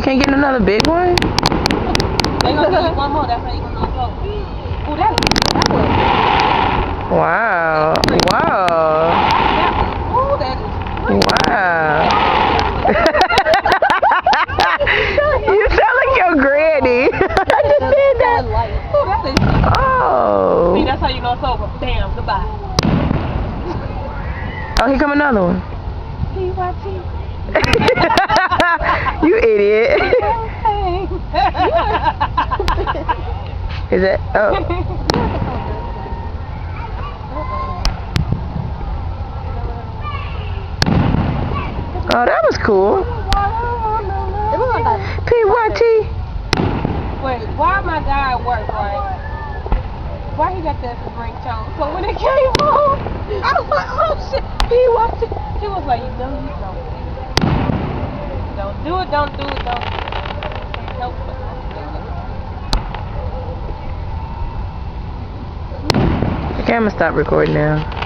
Can't get another big one? They gonna give you one more. That's how you gonna go. Ooh, that was. Wow. Wow. Ooh, that is. Wow. You sound like your granny. I just said that. Ooh, that is. Oh. See, that's how you know it's over. Damn, goodbye. Oh, here come another one. PYT. You idiot. Is that? Oh. Oh, that was cool. PYT. Wait, why my guy at work, right? Why he got that spring tone? So when it came home, I was like, oh shit, PYT. He was like, you know you don't. Don't do it, don't do it, don't do it. Can't help but Okay, I'm gonna stop recording now.